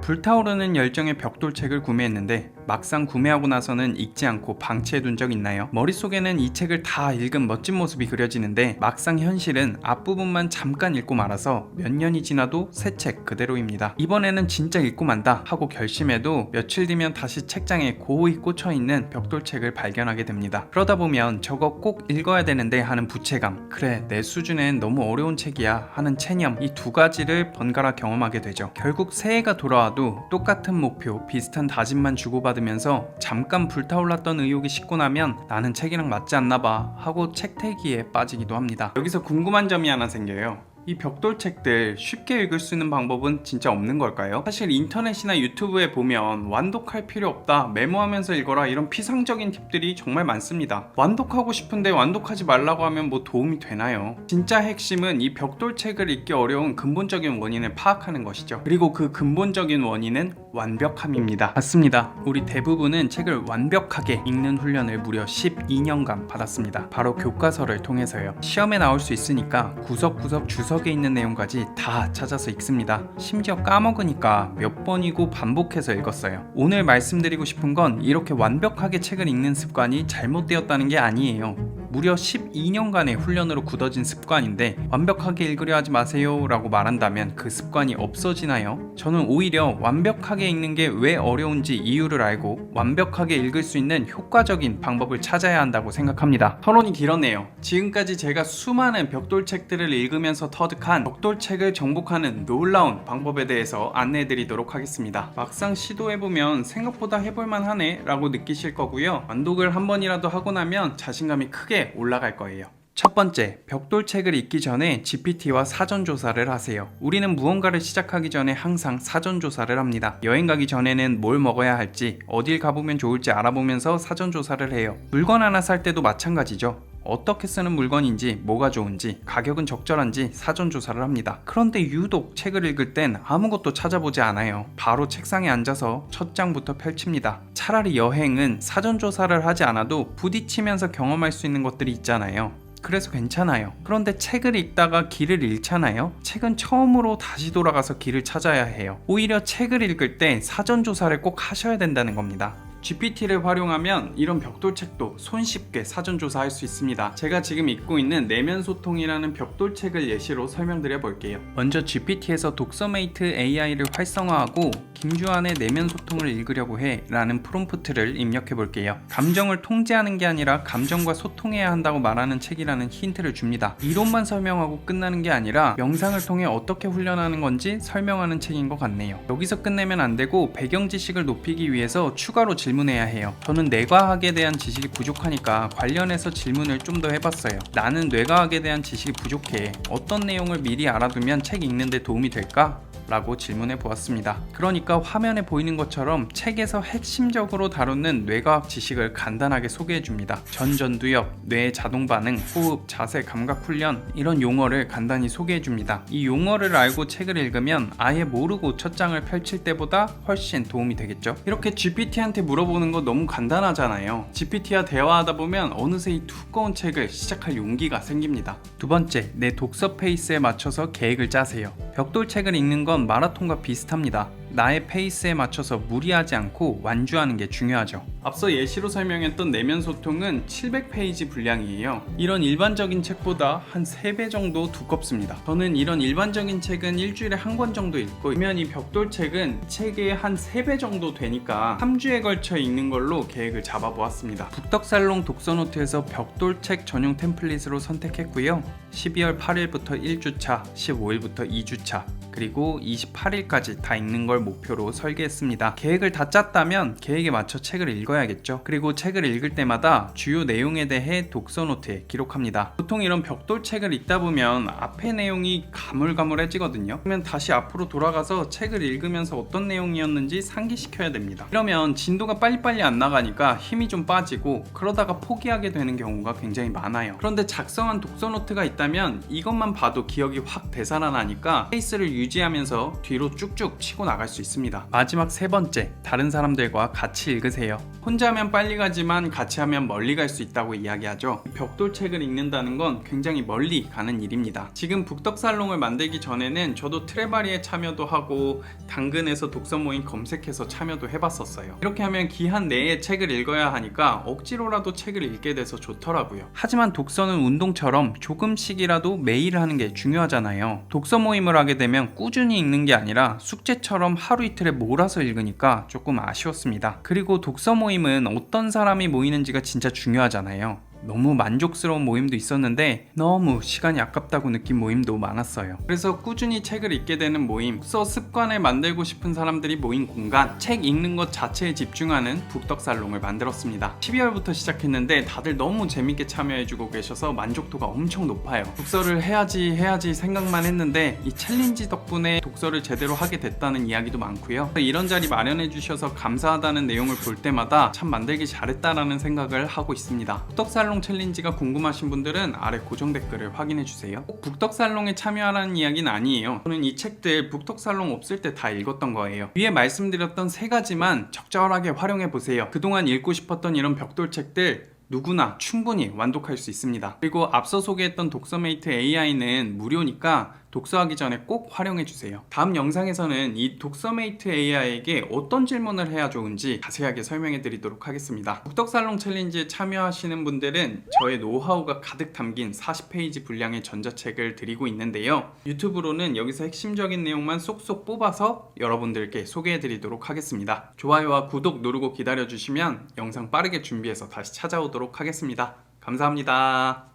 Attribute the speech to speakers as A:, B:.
A: 불타오르는 열정의 벽돌책을 구매했는데 막상 구매하고 나서는 읽지 않고 방치해둔 적 있나요? 머릿속에는 이 책을 다 읽은 멋진 모습이 그려지는데 막상 현실은 앞부분만 잠깐 읽고 말아서 몇 년이 지나도 새 책 그대로입니다. 이번에는 진짜 읽고 만다 하고 결심해도 며칠 뒤면 다시 책장에 고이 꽂혀있는 벽돌책을 발견하게 됩니다. 그러다 보면 저거 꼭 읽어야 되는데 하는 부채감, 그래 내 수준엔 너무 어려운 책이야 하는 체념, 이 두 가지를 번갈아 경험하게 되죠. 결국 새해가 돌아와도 똑같은 목표, 비슷한 다짐만 주고받으면서 잠깐 불타올랐던 의욕이 식고 나면 나는 책이랑 맞지 않나봐 하고 책태기에 빠지기도 합니다. 여기서 궁금한 점이 하나 생겨요. 이 벽돌책들 쉽게 읽을 수 있는 방법은 진짜 없는 걸까요? 사실 인터넷이나 유튜브에 보면 완독할 필요 없다, 메모하면서 읽어라 이런 피상적인 팁들이 정말 많습니다. 완독하고 싶은데 완독하지 말라고 하면 뭐 도움이 되나요? 진짜 핵심은 이 벽돌책을 읽기 어려운 근본적인 원인을 파악하는 것이죠. 그리고 그 근본적인 원인은 완벽함입니다. 맞습니다. 우리 대부분은 책을 완벽하게 읽는 훈련을 무려 12년간 받았습니다. 바로 교과서를 통해서요. 시험에 나올 수 있으니까 구석구석 주석에 있는 내용까지 다 찾아서 읽습니다. 심지어 까먹으니까 몇 번이고 반복해서 읽었어요. 오늘 말씀드리고 싶은 건 이렇게 완벽하게 책을 읽는 습관이 잘못되었다는 게 아니에요. 무려 12년간의 훈련으로 굳어진 습관인데 완벽하게 읽으려 하지 마세요 라고 말한다면 그 습관이 없어지나요? 저는 오히려 완벽하게 읽는 게 왜 어려운지 이유를 알고 완벽하게 읽을 수 있는 효과적인 방법을 찾아야 한다고 생각합니다. 토론이 길었네요. 지금까지 제가 수많은 벽돌책들을 읽으면서 터득한 벽돌책을 정복하는 놀라운 방법에 대해서 안내해드리도록 하겠습니다. 막상 시도해보면 생각보다 해볼만 하네 라고 느끼실 거고요. 완독을 한 번이라도 하고 나면 자신감이 크게 올라갈 거예요. 첫 번째, 벽돌책을 읽기 전에 GPT와 사전조사를 하세요. 우리는 무언가를 시작하기 전에 항상 사전조사를 합니다. 여행 가기 전에는 뭘 먹어야 할지, 어딜 가보면 좋을지 알아보면서 사전조사를 해요. 물건 하나 살 때도 마찬가지죠. 어떻게 쓰는 물건인지, 뭐가 좋은지, 가격은 적절한지 사전조사를 합니다. 그런데 유독 책을 읽을 땐 아무것도 찾아보지 않아요. 바로 책상에 앉아서 첫 장부터 펼칩니다. 차라리 여행은 사전조사를 하지 않아도 부딪히면서 경험할 수 있는 것들이 있잖아요. 그래서 괜찮아요. 그런데 책을 읽다가 길을 잃잖아요. 책은 처음으로 다시 돌아가서 길을 찾아야 해요. 오히려 책을 읽을 때 사전조사를 꼭 하셔야 된다는 겁니다. GPT를 활용하면 이런 벽돌책도 손쉽게 사전조사할 수 있습니다. 제가 지금 읽고 있는 내면소통이라는 벽돌책을 예시로 설명드려 볼게요. 먼저 GPT에서 독서메이트 AI를 활성화하고 김주환의 내면소통을 읽으려고 해 라는 프롬프트를 입력해 볼게요. 감정을 통제하는 게 아니라 감정과 소통해야 한다고 말하는 책이라는 힌트를 줍니다. 이론만 설명하고 끝나는 게 아니라 영상을 통해 어떻게 훈련하는 건지 설명하는 책인 것 같네요. 여기서 끝내면 안 되고 배경 지식을 높이기 위해서 추가로 질문해야 해요. 저는 뇌과학에 대한 지식이 부족하니까 관련해서 질문을 좀 더 해봤어요. 나는 뇌과학에 대한 지식이 부족해. 어떤 내용을 미리 알아두면 책 읽는데 도움이 될까? 라고 질문해 보았습니다. 그러니까 화면에 보이는 것처럼 책에서 핵심적으로 다루는 뇌과학 지식을 간단하게 소개해 줍니다. 전전두엽, 뇌의 자동 반응, 호흡, 자세, 감각 훈련 이런 용어를 간단히 소개해 줍니다. 이 용어를 알고 책을 읽으면 아예 모르고 첫 장을 펼칠 때보다 훨씬 도움이 되겠죠. 이렇게 GPT한테 물어보는 거 너무 간단하잖아요. GPT와 대화하다 보면 어느새 이 두꺼운 책을 시작할 용기가 생깁니다. 두 번째, 내 독서 페이스에 맞춰서 계획을 짜세요. 벽돌책을 읽는 건 마라톤과 비슷합니다. 나의 페이스에 맞춰서 무리하지 않고 완주하는 게 중요하죠. 앞서 예시로 설명했던 내면소통은 700페이지 분량이에요. 이런 일반적인 책보다 한 3배 정도 두껍습니다. 저는 이런 일반적인 책은 일주일에 한 권 정도 읽고, 그러면 이 벽돌책은 책의 한 3배 정도 되니까 3주에 걸쳐 읽는 걸로 계획을 잡아보았습니다. 북덕살롱 독서노트에서 벽돌책 전용 템플릿으로 선택했고요. 12월 8일부터 1주차, 15일부터 2주차, 그리고 28일까지 다 읽는 걸 목표로 설계했습니다. 계획을 다 짰다면 계획에 맞춰 책을 읽어야겠죠. 그리고 책을 읽을 때마다 주요 내용에 대해 독서노트에 기록합니다. 보통 이런 벽돌책을 읽다 보면 앞의 내용이 가물가물해지거든요. 그러면 다시 앞으로 돌아가서 책을 읽으면서 어떤 내용이었는지 상기시켜야 됩니다. 이러면 진도가 빨리빨리 안 나가니까 힘이 좀 빠지고 그러다가 포기하게 되는 경우가 굉장히 많아요. 그런데 작성한 독서노트가 있다면 이것만 봐도 기억이 확 되살아나니까 페이스를 유지하면서 뒤로 쭉쭉 치고 나갈 수 있습니다. 마지막 세 번째, 다른 사람들과 같이 읽으세요. 혼자 하면 빨리 가지만 같이 하면 멀리 갈 수 있다고 이야기하죠. 벽돌책을 읽는다는 건 굉장히 멀리 가는 일입니다. 지금 북덕살롱을 만들기 전에는 저도 트레바리에 참여도 하고 당근에서 독서 모임 검색해서 참여도 해봤었어요. 이렇게 하면 기한 내에 책을 읽어야 하니까 억지로라도 책을 읽게 돼서 좋더라고요. 하지만 독서는 운동처럼 조금씩이라도 매일 하는 게 중요하잖아요. 독서 모임을 하게 되면 꾸준히 읽는 게 아니라 숙제처럼 하루 이틀에 몰아서 읽으니까 조금 아쉬웠습니다. 그리고 독서 모임은 어떤 사람이 모이는지가 진짜 중요하잖아요. 너무 만족스러운 모임도 있었는데 너무 시간이 아깝다고 느낀 모임도 많았어요. 그래서 꾸준히 책을 읽게 되는 모임, 독서 습관을 만들고 싶은 사람들이 모인 공간, 책 읽는 것 자체에 집중하는 북덕살롱을 만들었습니다. 12월부터 시작했는데 다들 너무 재밌게 참여해주고 계셔서 만족도가 엄청 높아요. 독서를 해야지 생각만 했는데 이 챌린지 덕분에 독서를 제대로 하게 됐다는 이야기도 많고요. 이런 자리 마련해 주셔서 감사하다는 내용을 볼 때마다 참 만들기 잘했다라는 생각을 하고 있습니다. 북덕살롱 챌린지가 궁금하신 분들은 아래 고정 댓글을 확인해 주세요. 꼭 북덕살롱에 참여하라는 이야기는 아니에요. 저는 이 책들 북덕살롱 없을 때 다 읽었던 거예요. 위에 말씀드렸던 세 가지만 적절하게 활용해 보세요. 그동안 읽고 싶었던 이런 벽돌책들 누구나 충분히 완독할 수 있습니다. 그리고 앞서 소개했던 독서메이트 AI는 무료니까 독서하기 전에 꼭 활용해 주세요. 다음 영상에서는 이 독서메이트 AI에게 어떤 질문을 해야 좋은지 자세하게 설명해 드리도록 하겠습니다. 북덕살롱 챌린지에 참여하시는 분들은 저의 노하우가 가득 담긴 40페이지 분량의 전자책을 드리고 있는데요. 유튜브로는 여기서 핵심적인 내용만 쏙쏙 뽑아서 여러분들께 소개해 드리도록 하겠습니다. 좋아요와 구독 누르고 기다려 주시면 영상 빠르게 준비해서 다시 찾아오도록 하겠습니다. 감사합니다.